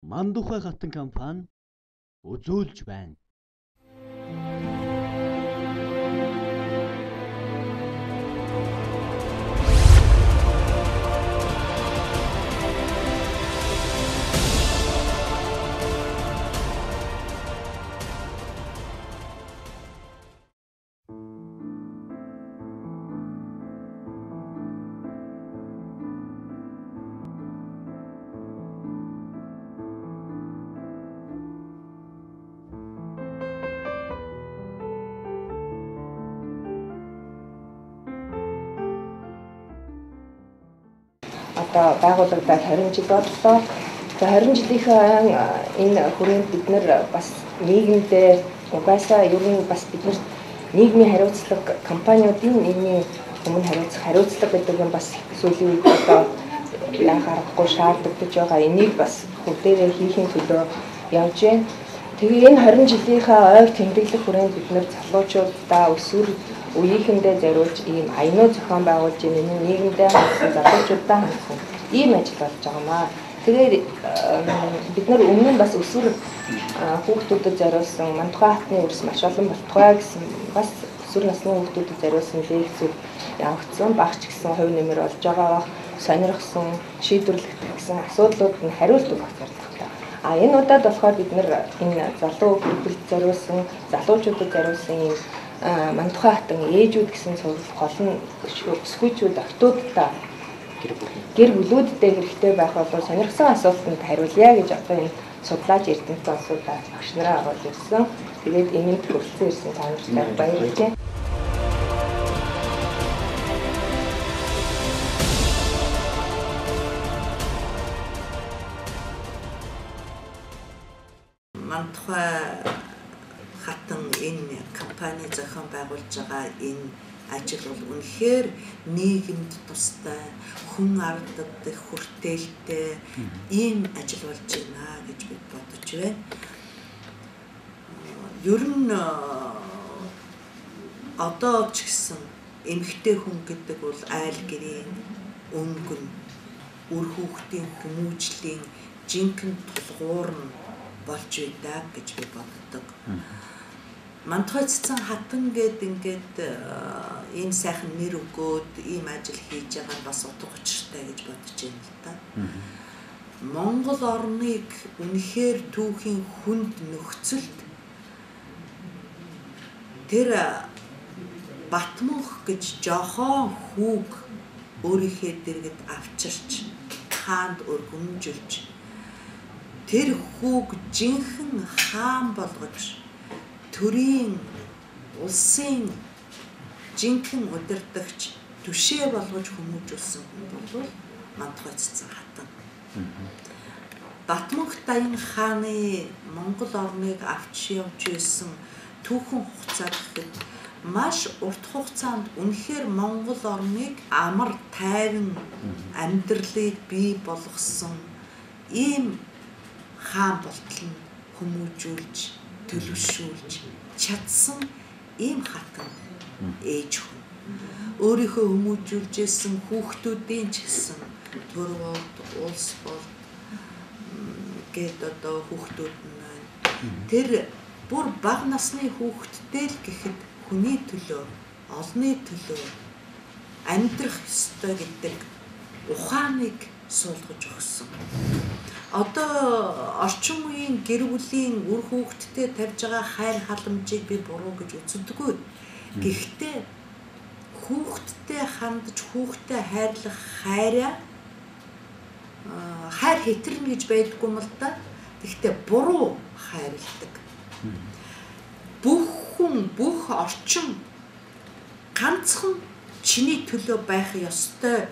Мандухай хатан компани үзүүлж байна. Одоо байгуулагдаад 20 жил боллоо. За 20 жилийнхээ энэ хүрээнд бид нэр бас нийгэмдээ угаасаа ер нь бас бид нар нийгмийн хариуцлага компаниудын нийгмийн өмнө хариуцлага гэдэг нь бас сүүлийн үед одоо яах аргагүй шаардлагатай байгаа. Энийг бас бүгдээрээ хийхин төлөө явж байна. Тэгээ энэ 20 жилийнхээ ойр тэмдэглэх хүрээнд бид нар залуучуудаа өсвөр үеийнхэндээ зориулж ийм аянуу зохион байгуулж энэ нийгэмдээ хандсан залуучуудаа хандсан ийм ажил болж байгаамаа. Тэгээд бид нар өмнө нь бас өсвөр хүүхдүүдэд зориулсан Мандухай хатны үрс маш олон болтугай гэсэн бас өсвөр насны хүүхдүүдэд зориулсан лекцүүд явагдсан. Багч гэсэн хувь нэмэр болж байгаа сонирхсон шийдвэрлэгдэх гэсэн асуудлууд нь хариулт өгөх зорилготой. Энэ удаад болохоор бид нар энэ залуу хүүхдэд зориулсан залуучуудад зориулсан ийм Мандухай хатан ээжүүд гэсэн сургууль гол нь өсгүйчүүд охтуудтай гэр бүлүүдтэй хэрэгтэй байх болов сонирхсан асуултанд хариулъя гэж одоо энэ судлаач эрдэмтэн асуудал багш нараа агуулж ирсэн. Тэгээд энэнд хүрэлцэн ирсэн та нартай баярлалаа. Мандухай хатан энэ компани зохион байгуулж байгаа энэ ажил бол үнэхээр нийгэмд тустай, хүн ардад их хүртээлтэй ийм ажил болж байна гэж бид бодож байна. Ер нь одоо ч гэсэн эмэгтэй хүн гэдэг бол айл гэрийн өнгөн, үр хүүхдийн хүмүүжлийн жинхэнэ тулгуур нь болж байдаг гэж би боддог. Мандухай цэцэн хатан гээд ингээд ийм сайхан нэр өгөөд ийм ажил хийж байгаа нь бас утга учиртай гэж бодож байна л да. Монгол орныг үнэхээр түүхийн хүнд нөхцөлд тэр Батмунх гэж жоохон хүүг өөрийнхөө дэргэд авчирч хаанд өргөмжилж тэр хүүг жинхэнэ хаан болгож төрийн улсын жинхэнэ удирдагч түшээ болгож хүмүүжүүлсэн хүн бол Мандухай цэцэн хатан. Батмунх Даян хааны Монгол орныг авч явж байсан түүхэн хугацаа гэхэд маш урт хугацаанд үнэхээр Монгол орныг амар тайван амьдралыг бий болгосон ийм хаан болтол нь хүмүүжүүлж төлөвшүүлж чадсан ийм хатан ээж хүн. Өөрийнхөө хүмүүжүүлжсэн хүүхдүүдийн ч гэсэн төр болд, улс болд гээд одоо хүүхдүүд нь байна. Тэр бүр бага насны хүүхдтэй л гэхэд хүний төлөө, олны төлөө амьдрах ёстой гэдэг ухааныг суулгаж өгсөн. Одоо орчин үеийн гэр бүлийн үр хүүхэдтэй тавьж байгаа хайр халамжийг би буруу гэж үздэг. Гэхдээ хүүхэдтэй хандж хүүхэдтэй хайрлах хайр хэтэрнэ гэж байдаггүй юм л да. Гэхдээ буруу хайрладаг. Бүх хүн, бүх орчин ганцхан чиний төлөө байх ёстой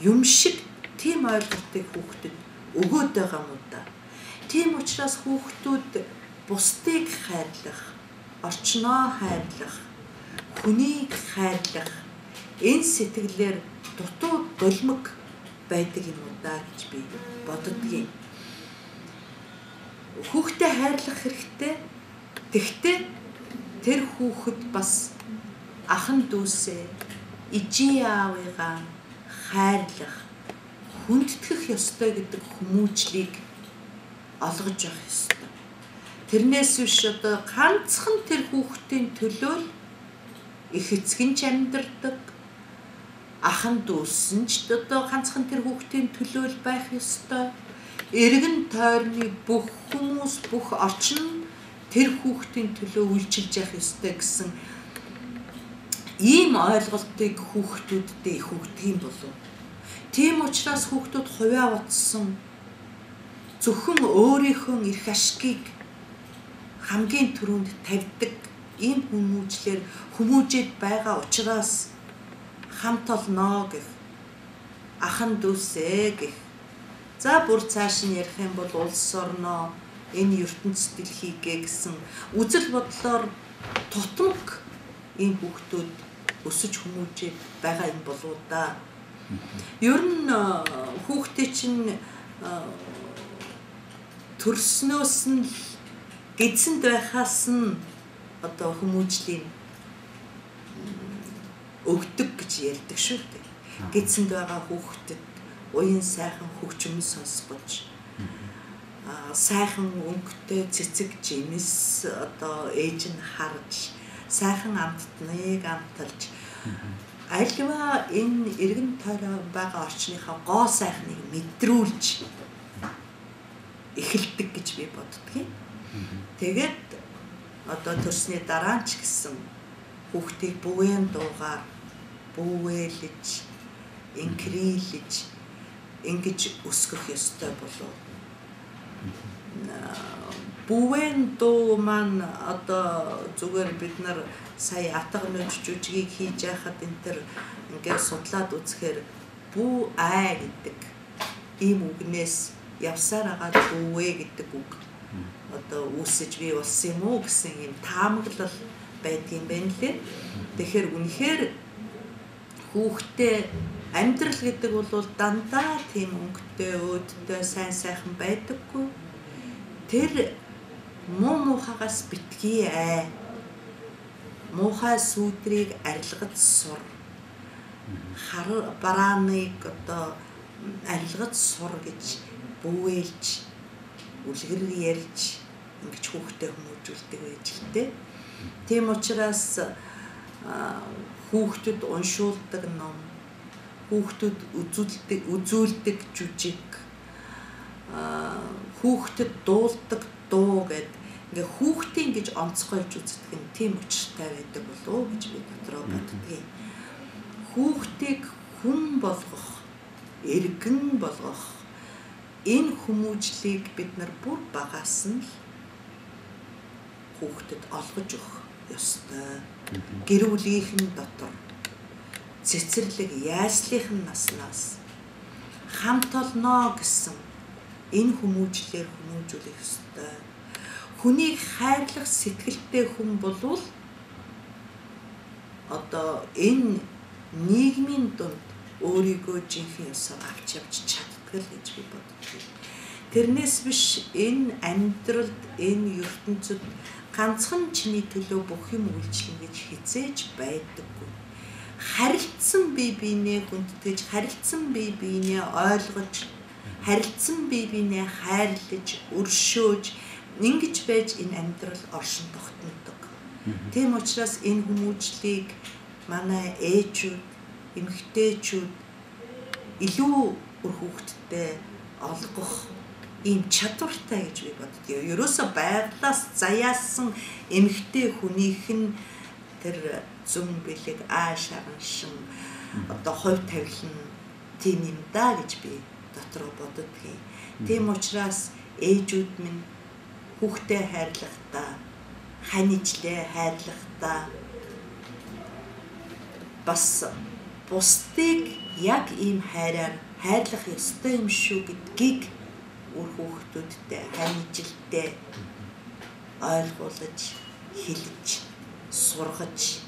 юм шиг тийм ойлголтыг хүүхдэд өгөөд байгаа юм да. Тийм учраас хүүхдүүд бусдыг хайрлах, орчноо хайрлах, хүнийг хайрлах энэ сэтгэлээр дутуу дулмаг байдаг юм да гэж би боддгийн. Хүүхдэд хайрлах хэрэгтэй. Тэгтээ тэр хүүхэд бас ахан дүүсээ, ижи аавыгаа хайрлах, хүндэтгэх ёстой гэдэг хүмүүжлийг олгож явах ёстой. Тэрнээс биш одоо ганцхан тэр хүүхдийн төлөө л их эцэг нь амьдардаг. Ахан дүүс нь ч одоо ганцхан тэр хүүхдийн төлөө л байх ёстой. Эргэн тойрны бүх хүмүүс, бүх орчин тэр хүүхдийн төлөө үйлчилж явах ёстой гэсэн ийм ойлголтыг хүүхдүүддээ их өгдөг юм болов. Тийм учраас хүүхдүүд хувиа утсан зөвхөн өөрийнхөө эрх ашгийг хамгийн түрүүнд тавьдаг ийм хүмүүжлээд байгаа учраас хамт олноо гэх, ахан дүүсээ гэх. За бүр цааш нь ярих юм бол улс орноо, энэ ертөнцийн дэлхийгээ гэсэн үзэл бодлоор тутамг ийм хүүхдүүд өсөж хүмүүжээд байгаа юм болоо да. Ер нь хүүхдээ чинь төрснөөс нь эзэнд байхаас нь одоо хүмүүжлийн өгдөг гэж ярьдаг шүү дээ. Эзэнд байгаа хүүхдэд уян сайхан хөгжим сонсгож сайхан өнгөтэй цэцэг жимс одоо ээж нь харж сайхан амттныг амталж альва энэ эргэн тойрон байгаа орчныхаа гоо сайхныг мэдрүүлж эхэлдэг гэж би боддгийн. Тэгээд одоо төрсний дараа ч гэсэн хүүхдийг бүвэн дуугаар бүвэлж, инкрилж ингэж өсгөх ёстой болов. Бүвэн дуу маань одоо зүгээр бид нар сая атга нөж жүжигийг хийж яхад энэ төр ингээд судлаад үзэхээр бүү аа гэдэг ийм үгнээс явсаар агаад бүүвэ гэдэг үг одоо үүсэж бий болсон юм уу гэсэн ийм таамаглал байдгийн байна лээ. Тэгэхээр үнэхээр хүүхдээ амьдрал гэдэг бол дандаа тийм өнгөтэй, өөдтэй, сайн сайхан байдаггүй. Тэр муухагаас битгий аа. Муухай сүудрийг арилгаж сур. Хар барааныг одоо арилгаж сур гэж бүүэлж, үлгэр ярьж ингэж хүүхдээ хүмүүжүүлдэг байж л дээ. Тийм учраас хүүхдүүд уншуулдаг ном, хүүхдүүд үзүүлдэг жүжиг, хүүхдэд дуулдаг дуу гэдэг ингээ хүүхдийн гэж онцгойлж үздэг нь тийм учиртай байдаг болов уу гэж би дотроо боддгийн. Хүүхдийг хүн болгох, эргэн болгох энэ хүмүүжлийг бид нар бүр багаас нь хүүхдэд олгож өгөх ёстой. Гэр бүлийнхэн дотор цэцэрлэг яслихын наснаас хамт олноо гэсэн энэ хүмүүжлээр хүмүүжүүлэх ёстой. Хүнийг хайрлах сэтгэлтэй хүн болвол одоо энэ нийгмийн дунд өөрийгөө жинхэнэ ёсоор авч явж чаддаг л гэж би боддог. Тэрнээс биш энэ амьдралд, энэ ертөнцид ганцхан чиний төлөө бүх юм үйлчлэн гэж хизээж байдаггүй. Харилцсан бие биенээ хүндэтгэж, харилцсан бие биенээ ойлгож, харилцсан бие биенээ хайрлаж, өршөөж ингэж байж энэ амьдрал оршин тогтнодог. Тийм учраас энэ хүмүүжлийг манай ээжүүд, эмэгтэйчүүд илүү үр хүүхдтэй олгох ийм чадвартай гэж би боддог. Ерөөсө байглаас заяасан эмэгтэй хүнийх нь тэр зүн бэлэг ааш хараншин одоо хувь тавилан тийм юм да гэж би дотроо боддгийн. Тийм учраас ээжүүд минь хүүхдээ хайрлахдаа, ханижлээ хайрлахдаа бас бусдыг яг ийм хайраар хайрлах ёстой юм шүү гэдгийг үр хүүхдүүдтэй ханижлтэй ойлгуулж, хэлж, сургаж,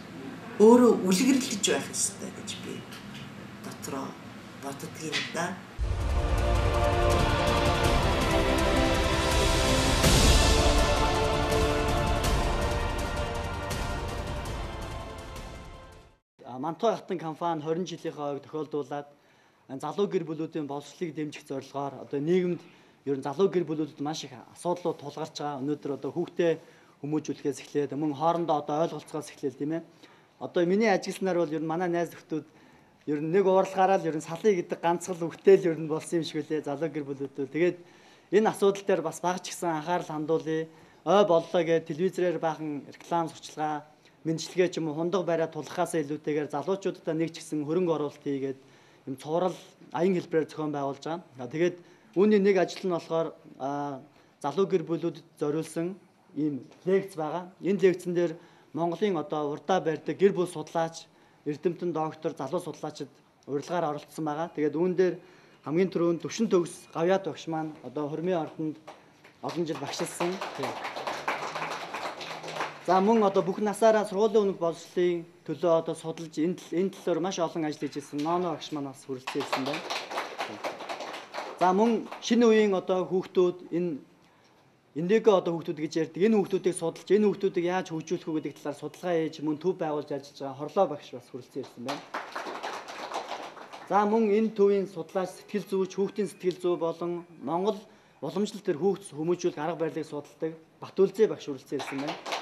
өөрөө үлгэрлэж байх ёстой гэж би дотроо боддгийн да. Мантай хатан компани 20 жилийнхээ ойг тохиолдуулаад залуу гэр бүлүүдийн боловсролыг дэмжих зорилгоор одоо нийгэмд ер нь залуу гэр бүлүүдэд маш их асуудлууд тулгарч байгаа. Өнөөдөр одоо хүүхдээ хүмүүжүүлэхээс эхлээд мөн хоорондоо одоо ойлголцоогоос эхлээл тийм ээ. Одоо миний ажигласнаар бол ер нь манай найз нөхдүүд ер нь нэг уурлахаараа л ер нь салъя гэдэг ганцхан үгтэл ер нь болсон юм шиг үлээ залуу гэр бүлүүдөө. Тэгээд энэ асуудал дээр бас багч гисэн анхаарал хандуулъя. Ой боллоо гэж телевизээр баахан реклам сурчлагаа мэндчилгээ ч юм уу хундаг бариа тулахаас илүүтэйгээр залуучуудаа нэг ч гэсэн хөрөнгө оруулалт хийгээд юм цуврал аян хэлбэрээр зохион байгуулж байгаа. Тэгээд үүний нэг ажил нь болохоор залуу гэр бүлүүдэд зориулсан ийм лекц байгаа. Энэ лекцэн дээр Монголын одоо урдаа барьдаг гэр бүл судлаач, эрдэмтэн доктор, залуу судлаачид урилгаар оролцсон байгаа. Тэгээд үүн дээр хамгийн түрүүнд Төвшин төгс Гавьяат багш маань одоо Хормын ордонд олон жил багшилсан. За мөн одоо бүх насаараа сургуулийн үнэг боловсролын төлөө одоо судалж энэ талаар маш олон ажил хийж ирсэн Ноно багш маань бас хүрэлцэн ирсэн байна. За мөн шинэ үеийн одоо хүүхдүүд эндээгээ одоо хүүхдүүд гэж ярьдаг. Энэ хүүхдүүдийг судалж, энэ хүүхдүүдийг яаж хөгжүүлэх үү гэдэг талаар судалгаа хийж мөн төв байгуулж ажиллаж байгаа Хорлоо багш бас хүрэлцэн ирсэн байна. За мөн энэ төвийн судлаач, сэтгэл зүйч, хүүхдийн сэтгэл зүй болон Монгол уламжлалт төр хүүхд хүмүүжүүлэх арга барилыг судалдаг Батүлзээ багш хүрэлцэн ирсэн байна.